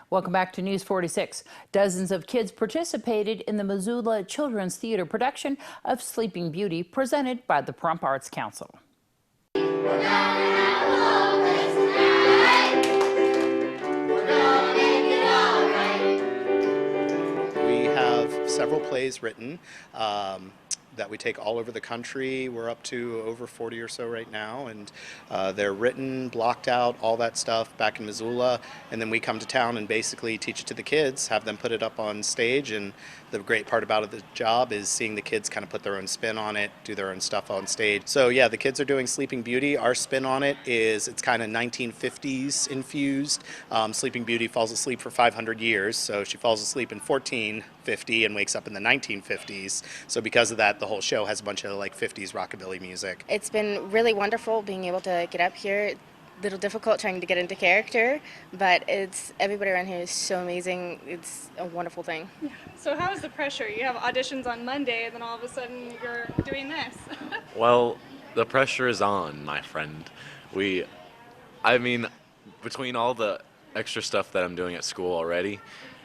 Welcome back to News 46. Dozens of kids participated in the Missoula Children's Theater production of Sleeping Beauty, presented by the Pahrump Arts Council. We have several plays written that we take all over the country. We're up to over 40 or so right now, and they're written, blocked out, all that stuff back in Missoula, and then we come to town and basically teach it to the kids, have them put it up on stage. And the great part about the job is seeing the kids kind of put their own spin on it, do their own stuff on stage. So yeah, the kids are doing Sleeping Beauty. Our spin on it is it's kind of 1950s infused. Sleeping Beauty falls asleep for 500 years, so she falls asleep in 1450 and wakes up in the 1950s. So because of that, the whole show has a bunch of like 50s rockabilly music. It's been really wonderful being able to get up here. A little difficult trying to get into character, but everybody around here is so amazing. It's a wonderful thing. Yeah. So how is the pressure? You have auditions on Monday and then all of a sudden you're doing this. Well, the pressure is on, my friend. I mean, between all the extra stuff that I'm doing at school already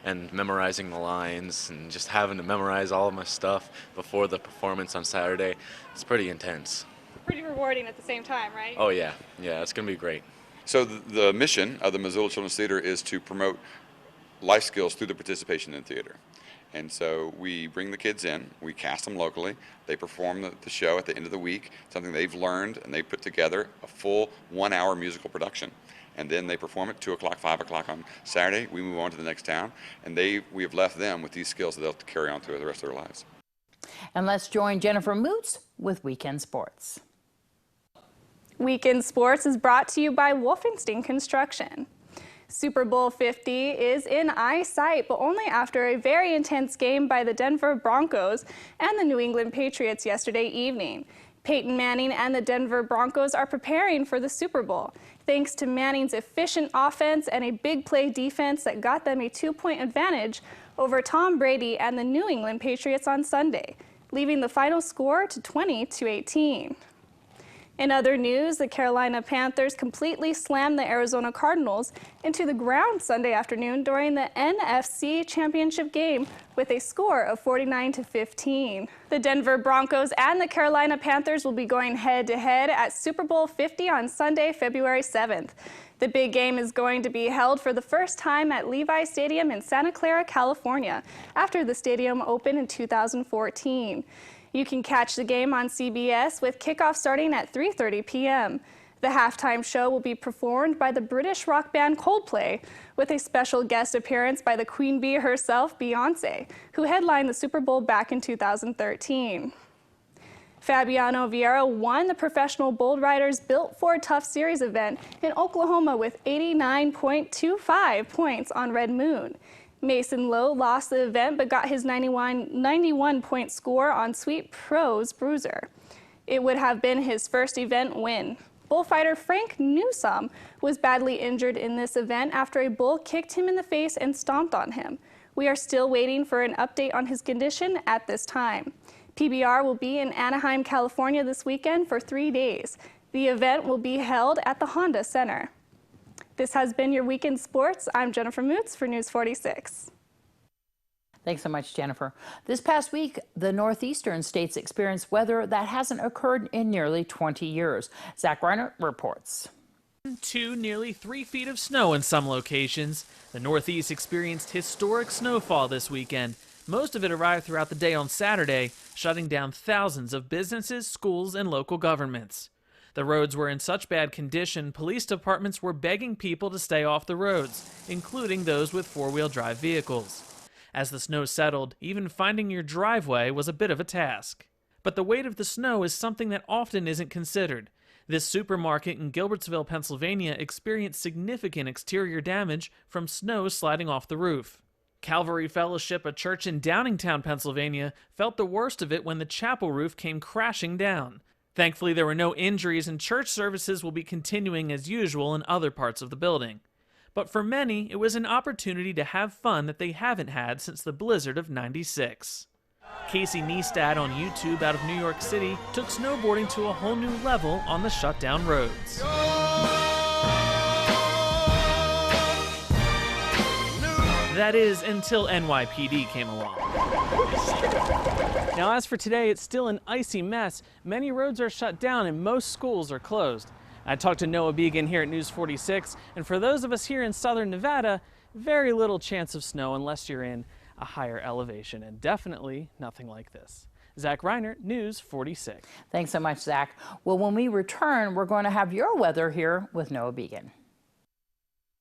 and memorizing the lines and just having to memorize all of my stuff before the performance on Saturday, it's pretty intense. Pretty rewarding at the same time, right? Oh yeah, it's going to be great. So the mission of the Missoula Children's Theater is to promote life skills through the participation in theater. And so we bring the kids in, we cast them locally, they perform the show at the end of the week, something they've learned, and they put together a full 1-hour musical production. And then they perform at 2 o'clock, 5 o'clock on Saturday. We move on to the next town, and we have left them with these skills that they'll carry on through the rest of their lives. And let's join Jennifer Mutz with Weekend Sports. Weekend Sports is brought to you by Wolfenstein Construction. Super Bowl 50 is in eyesight, but only after a very intense game by the Denver Broncos and the New England Patriots yesterday evening. Peyton Manning and the Denver Broncos are preparing for the Super Bowl, thanks to Manning's efficient offense and a big play defense that got them a 2-point advantage over Tom Brady and the New England Patriots on Sunday, leaving the final score to 20-18. In other news, the Carolina Panthers completely slammed the Arizona Cardinals into the ground Sunday afternoon during the NFC Championship game with a score of 49-15. The Denver Broncos and the Carolina Panthers will be going head-to-head at Super Bowl 50 on Sunday, February 7th. The big game is going to be held for the first time at Levi Stadium in Santa Clara, California, after the stadium opened in 2014. You can catch the game on CBS with kickoff starting at 3:30 p.m. The halftime show will be performed by the British rock band Coldplay, with a special guest appearance by the Queen Bee herself, Beyoncé, who headlined the Super Bowl back in 2013. Fabiano Vieira won the Professional Bull Riders Built for Tough Series event in Oklahoma with 89.25 points on Red Moon. Mason Lowe lost the event but got his 91-point score on Sweet Pro's Bruiser. It would have been his first event win. Bullfighter Frank Newsome was badly injured in this event after a bull kicked him in the face and stomped on him. We are still waiting for an update on his condition at this time. PBR will be in Anaheim, California this weekend for 3 days. The event will be held at the Honda Center. This has been your Weekend Sports. I'm Jennifer Mutz for News 46. Thanks so much, Jennifer. This past week, the Northeastern states experienced weather that hasn't occurred in nearly 20 years. Zach Reiner reports. To nearly 3 feet of snow in some locations. The Northeast experienced historic snowfall this weekend. Most of it arrived throughout the day on Saturday, shutting down thousands of businesses, schools, and local governments. The roads were in such bad condition, police departments were begging people to stay off the roads, including those with four-wheel drive vehicles. As the snow settled, even finding your driveway was a bit of a task. But the weight of the snow is something that often isn't considered. This supermarket in Gilbertsville, Pennsylvania experienced significant exterior damage from snow sliding off the roof. Calvary Fellowship, a church in Downingtown, Pennsylvania, felt the worst of it when the chapel roof came crashing down. Thankfully, there were no injuries and church services will be continuing as usual in other parts of the building. But for many, it was an opportunity to have fun that they haven't had since the blizzard of '96. Casey Neistat on YouTube out of New York City took snowboarding to a whole new level on the shut-down roads. New That is, until NYPD came along. Now, as for today, it's still an icy mess. Many roads are shut down and most schools are closed. I talked to Noah Began here at News 46, and for those of us here in southern Nevada, very little chance of snow unless you're in a higher elevation, and definitely nothing like this. Zach Reiner, News 46. Thanks so much, Zach. Well, when we return, we're going to have your weather here with Noah Began.